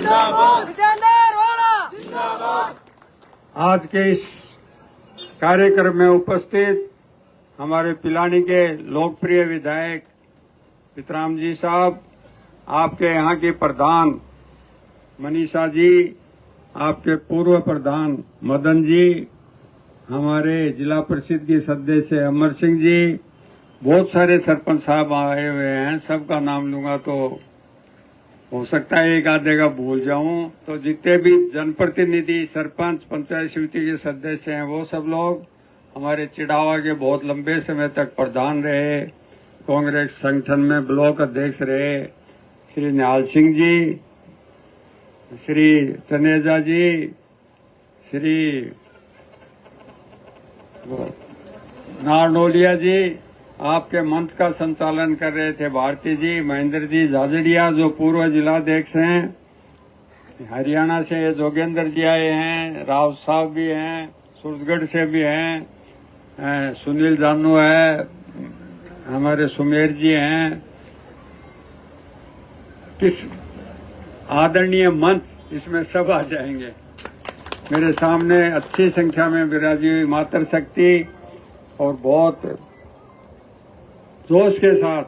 आज के इस कार्यक्रम में उपस्थित हमारे पिलानी के लोकप्रिय विधायक पितराम जी साहब, आपके यहाँ के प्रधान मनीषा जी, आपके पूर्व प्रधान मदन जी, हमारे जिला परिषद की सदस्य अमर सिंह जी, बहुत सारे सरपंच साहब आए हुए हैं। सबका नाम लूंगा तो हो सकता है एक आधे का भूल जाऊं। तो जितने भी जनप्रतिनिधि, सरपंच, पंचायत समिति के सदस्य हैं, वो सब लोग हमारे चिड़ावा के बहुत लंबे समय तक प्रधान रहे, कांग्रेस संगठन में ब्लॉक अध्यक्ष रहे, श्री निहाल सिंह जी, श्री चनेजा जी, श्री नारनोलिया जी, आपके मंच का संचालन कर रहे थे भारती जी, महेंद्र जी झाझड़िया जो पूर्व जिलाध्यक्ष हैं, हरियाणा से जोगेंद्र जी आए हैं, राव साहब भी हैं, सूरजगढ़ से भी हैं, सुनील जानू है, हमारे सुमेर जी हैं। किस आदरणीय मंच, इसमें सब आ जाएंगे। मेरे सामने अच्छी संख्या में विराजी हुई मातृशक्ति और बहुत जोश के साथ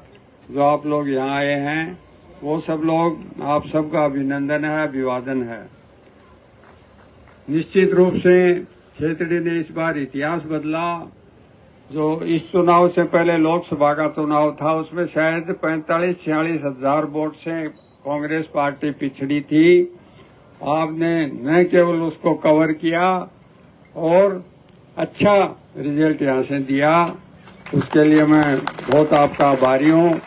जो आप लोग यहाँ आए हैं, वो सब लोग, आप सबका अभिनंदन है, अभिवादन है। निश्चित रूप से खेतड़ी ने इस बार इतिहास बदला। जो इस चुनाव से पहले लोकसभा का चुनाव था, उसमें शायद 45-46 हजार वोट से कांग्रेस पार्टी पिछड़ी थी। आपने न केवल उसको कवर किया और अच्छा रिजल्ट यहाँ से दिया, उसके लिए मैं बहुत आपका आभारी हूँ।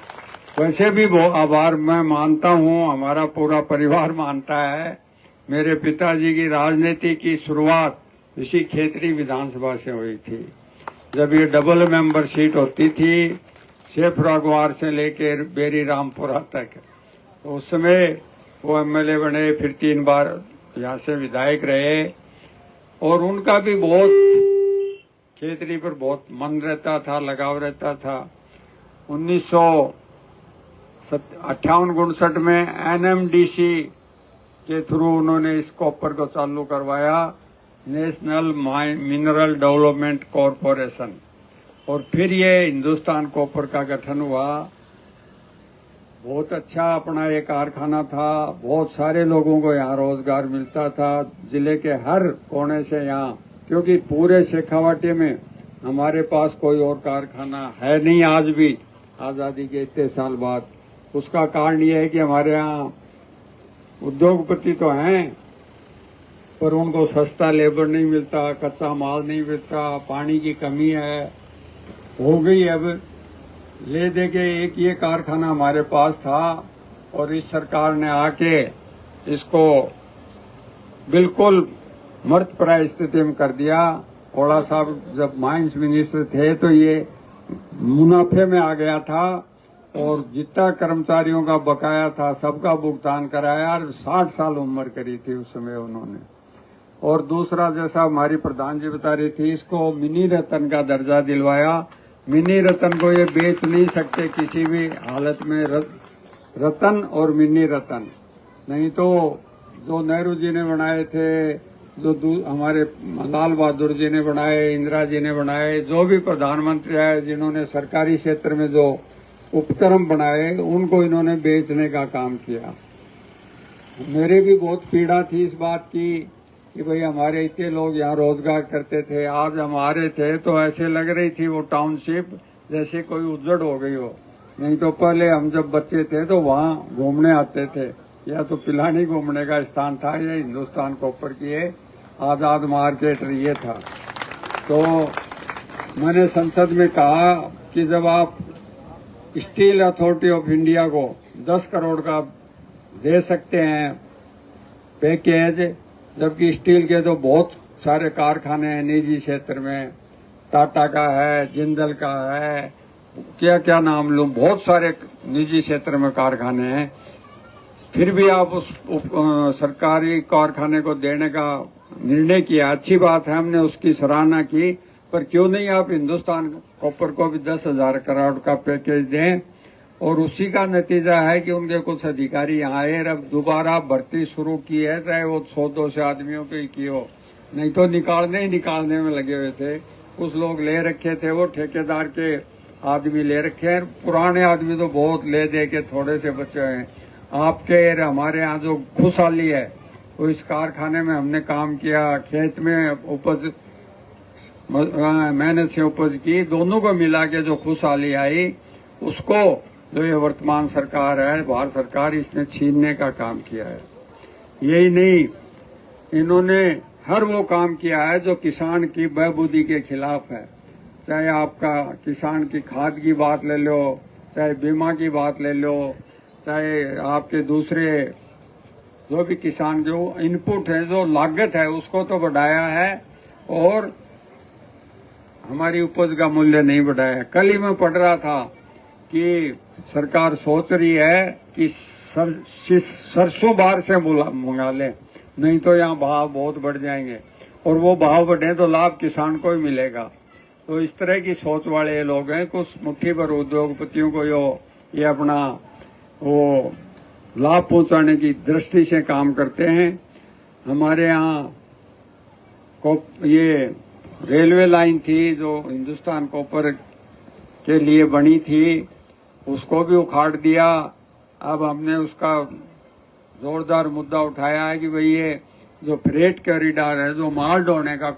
वैसे भी बहुत आभार मैं मानता हूँ, हमारा पूरा परिवार मानता है। मेरे पिताजी की राजनीति की शुरुआत इसी खेतड़ी विधानसभा से हुई थी, जब ये डबल मेंबर सीट होती थी, शेफरागवार से लेकर बेरी रामपुरा तक। तो उस समय वो एमएलए बने, फिर 3 बार यहाँ से विधायक रहे और उनका भी बहुत खेतड़ी पर बहुत मन रहता था, लगाव रहता था। 1958-59 में एनएमडीसी के थ्रू उन्होंने इस कॉपर को चालू करवाया, नेशनल मिनरल डेवलपमेंट कॉरपोरेशन, और फिर ये हिंदुस्तान कॉपर का गठन हुआ। बहुत अच्छा अपना ये कारखाना था, बहुत सारे लोगों को यहाँ रोजगार मिलता था, जिले के हर कोने से यहाँ, क्योंकि पूरे शेखावाटी में हमारे पास कोई और कारखाना है नहीं आज भी, आजादी के इतने साल बाद। उसका कारण ये है कि हमारे यहाँ उद्योगपति तो हैं, पर उनको सस्ता लेबर नहीं मिलता, कच्चा माल नहीं मिलता, पानी की कमी है। हो गई अब ले दे के एक ये कारखाना हमारे पास था और इस सरकार ने आके इसको बिल्कुल मर्दप्राय स्थिति में कर दिया। कोड़ा साहब जब माइंस मिनिस्टर थे तो ये मुनाफे में आ गया था और जितना कर्मचारियों का बकाया था सबका भुगतान कराया। 60 साल उम्र करी थी उस समय उन्होंने। और दूसरा, जैसा हमारी प्रधान जी बता रही थी, इसको मिनी रतन का दर्जा दिलवाया। मिनी रतन को ये बेच नहीं सकते किसी भी हालत में, रतन और मिनी रतन। नहीं तो जो नेहरू जी ने बनाए थे, जो हमारे लाल बहादुर जी ने बनाए, इंदिरा जी ने बनाए, जो भी प्रधानमंत्री आए जिन्होंने सरकारी क्षेत्र में जो उपक्रम बनाए, उनको इन्होंने बेचने का काम किया। मेरे भी बहुत पीड़ा थी इस बात की कि भाई हमारे इतने लोग यहाँ रोजगार करते थे, आज हम आ रहे थे तो ऐसे लग रही थी वो टाउनशिप जैसे कोई उजड़ हो गई हो। नहीं तो पहले हम जब बच्चे थे तो वहाँ घूमने आते थे, या तो पिलानी घूमने का स्थान था, या हिंदुस्तान कॉपर की आजाद मार्केट ये था। तो मैंने संसद में कहा कि जब आप स्टील अथॉरिटी ऑफ इंडिया को 10 करोड़ का दे सकते हैं पैकेज, जबकि स्टील के तो बहुत सारे कारखाने हैं निजी क्षेत्र में, टाटा का है, जिंदल का है, क्या क्या नाम लूं, बहुत सारे निजी क्षेत्र में कारखाने हैं, फिर भी आप उस सरकारी कारखाने को देने का निर्णय किया। अच्छी बात है, हमने उसकी सराहना की, पर क्यों नहीं आप हिंदुस्तान कॉपर को भी 10,000 करोड़ का पैकेज दें और उसी का नतीजा है कि उनके कुछ अधिकारी यहाँ आए और अब दोबारा भर्ती शुरू की है, चाहे वो 100-200 आदमियों की हो, नहीं तो निकालने में लगे हुए थे। कुछ लोग ले रखे थे, वो ठेकेदार के आदमी ले रखे हैं, पुराने आदमी तो बहुत ले दे के थोड़े से बचे हैं। आपके हमारे यहाँ जो खुशहाली है, तो इस कारखाने में हमने काम किया, खेत में उपज मेहनत से उपज की, दोनों को मिला के जो खुशहाली आई, उसको जो ये वर्तमान सरकार है, भारत सरकार, इसने छीनने का काम किया है। यही नहीं, इन्होंने हर वो काम किया है जो किसान की बहबूदी के खिलाफ है। चाहे आपका किसान की खाद की बात ले लो, चाहे बीमा की बात ले लो, चाहे आपके दूसरे जो भी किसान जो इनपुट है, जो लागत है, उसको तो बढ़ाया है और हमारी उपज का मूल्य नहीं बढ़ाया। कल ही मैं पढ़ रहा था कि सरकार सोच रही है कि सरसों बाहर से मंगा ले, नहीं तो यहाँ भाव बहुत बढ़ जाएंगे, और वो भाव बढ़े तो लाभ किसान को ही मिलेगा। तो इस तरह की सोच वाले लोग हैं। कुछ मुट्ठी भर उद्योगपतियों को ये अपना वो लाभ पहुंचाने की दृष्टि से काम करते हैं। हमारे यहाँ ये रेलवे लाइन थी जो हिंदुस्तान कॉपर के लिए बनी थी, उसको भी उखाड़ दिया। अब हमने उसका जोरदार मुद्दा उठाया है कि भाई ये जो फ्रेट कॉरिडोर है, जो माल ढोने का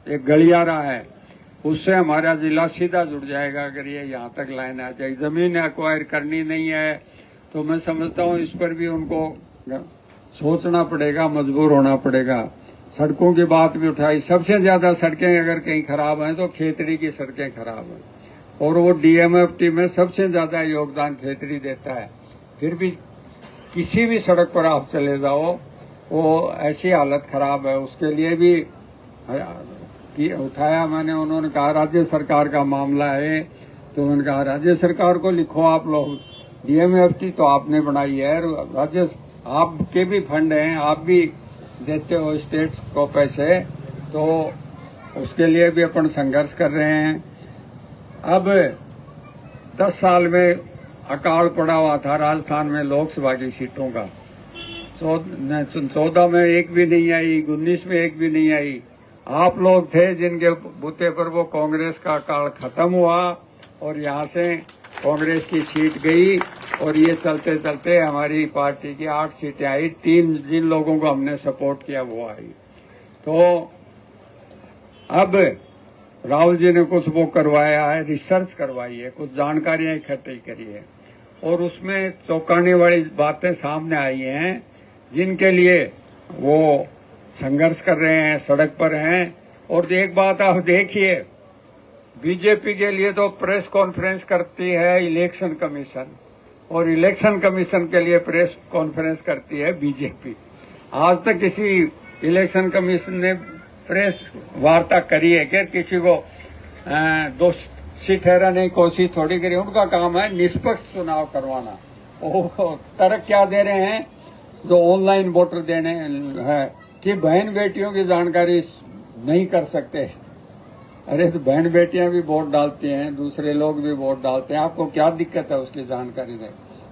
एक गलियारा है, उससे हमारा जिला सीधा जुड़ जाएगा अगर ये यहाँ तक लाइन आ जाए। जमीन एक्वायर करनी नहीं है, तो मैं समझता हूँ इस पर भी उनको सोचना पड़ेगा, मजबूर होना पड़ेगा। सड़कों की बात भी उठाई। सबसे ज्यादा सड़कें अगर कहीं खराब हैं तो खेतड़ी की सड़कें खराब हैं, और वो डीएमएफटी में सबसे ज्यादा योगदान खेतड़ी देता है। फिर भी किसी भी सड़क पर आप चले जाओ, वो ऐसी हालत खराब है। उसके लिए भी उठाया मैंने। उन्होंने कहा राज्य सरकार का मामला है, तो उन्होंने कहा राज्य सरकार को लिखो आप लोग, डीएमएफटी तो आपने बनाई है, राज्य आपके भी फंड हैं, आप भी देते हो स्टेट्स को पैसे, तो उसके लिए भी अपन संघर्ष कर रहे हैं। अब 10 साल में अकाल पड़ा हुआ था राजस्थान में लोकसभा की सीटों का। 14 में एक भी नहीं आई, 19 में एक भी नहीं आई। आप लोग थे जिनके बूते पर वो कांग्रेस का काल खत्म हुआ और यहाँ से कांग्रेस की सीट गई, और ये चलते चलते हमारी पार्टी की 8 सीटें आई। 3 जिन लोगों को हमने सपोर्ट किया वो आई। तो अब राहुल जी ने कुछ वो करवाया है, रिसर्च करवाई है, कुछ जानकारियां इकट्ठी करी है, और उसमें चौंकाने वाली बातें सामने आई हैं, जिनके लिए वो संघर्ष कर रहे हैं, सड़क पर हैं। और एक बात आप देखिए, बीजेपी के लिए तो प्रेस कॉन्फ्रेंस करती है इलेक्शन कमीशन, और इलेक्शन कमीशन के लिए प्रेस कॉन्फ्रेंस करती है बीजेपी। आज तक किसी इलेक्शन कमीशन ने प्रेस वार्ता करी है कि किसी को दोषी ठहराने की कोशिश थोड़ी करी। उनका काम है निष्पक्ष चुनाव करवाना। वो तर्क क्या दे रहे हैं, जो ऑनलाइन वोटर देने हैं कि बहन बेटियों की जानकारी नहीं कर सकते। अरे तो बहन बेटियां भी वोट डालती हैं, दूसरे लोग भी वोट डालते हैं, आपको क्या दिक्कत है उसकी जानकारी दें।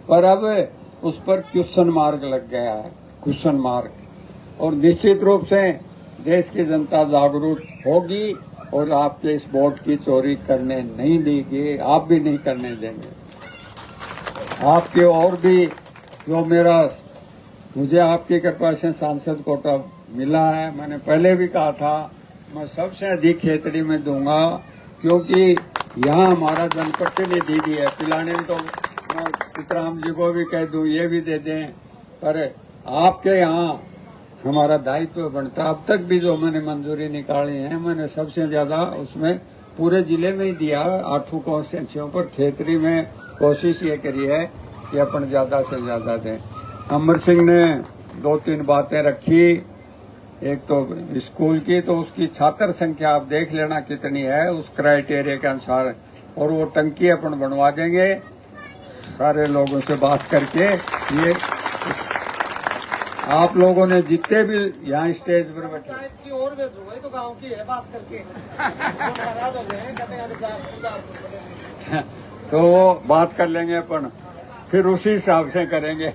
पर अब उस पर क्वेश्चन मार्क लग गया है, क्वेश्चन मार्क। और निश्चित रूप से देश की जनता जागरूक होगी और आपके इस वोट की चोरी करने नहीं देगी, आप भी नहीं करने देंगे। आपके और भी जो मुझे आपकी कृपा से सांसद कोटा मिला है, मैंने पहले भी कहा था मैं सबसे अधिक खेतड़ी में दूंगा, क्योंकि यहाँ हमारा जनप्रतिनिधि भी है। पिलाने में तो मैं चित्राम जी को भी कह दूं, ये भी दे दें, पर आपके यहाँ हमारा दायित्व बनता। अब तक भी जो मैंने मंजूरी निकाली है, मैंने सबसे ज्यादा उसमें पूरे जिले में ही दिया। 8 कॉन्स्टिट्यूंसियों पर खेतड़ी में कोशिश ये करी है कि अपन ज्यादा से ज्यादा दें। अमर सिंह ने 2-3 बातें रखी। एक तो स्कूल की, तो उसकी छात्र संख्या आप देख लेना कितनी है उस क्राइटेरिया के अनुसार, और वो टंकी अपन बनवा देंगे सारे लोगों से बात करके। ये आप लोगों ने जितने भी यहाँ स्टेज पर बैठे की और तो गांव की है बात करके नाराज हो गए, तो वो बात कर लेंगे अपन। फिर उसी हिसाब से करेंगे।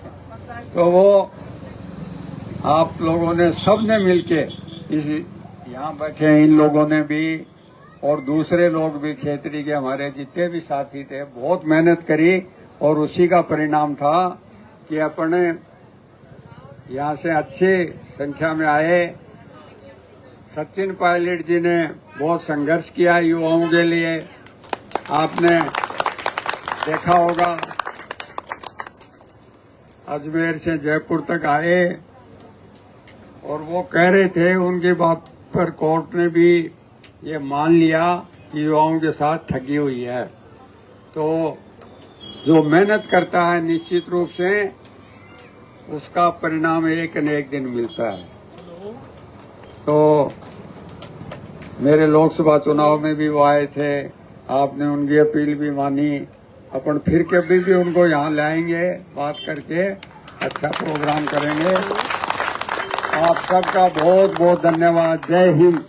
तो वो आप लोगों ने सबने मिलके इस यहाँ बैठे हैं इन लोगों ने भी और दूसरे लोग भी क्षेत्रीय के हमारे जितने भी साथी थे बहुत मेहनत करी और उसी का परिणाम था कि अपने यहाँ से अच्छी संख्या में आए। सचिन पायलट जी ने बहुत संघर्ष किया युवाओं के लिए, आपने देखा होगा। अजमेर से जयपुर तक आए और वो कह रहे थे, उनकी बात पर कोर्ट ने भी ये मान लिया कि युवाओं के साथ ठगी हुई है। तो जो मेहनत करता है निश्चित रूप से उसका परिणाम एक न एक दिन मिलता है। तो मेरे लोकसभा चुनाव में भी वो आए थे, आपने उनकी अपील भी मानी। अपन फिर कभी भी उनको यहाँ लाएंगे, बात करके अच्छा प्रोग्राम करेंगे। आप सबका बहुत बहुत धन्यवाद। जय हिंद।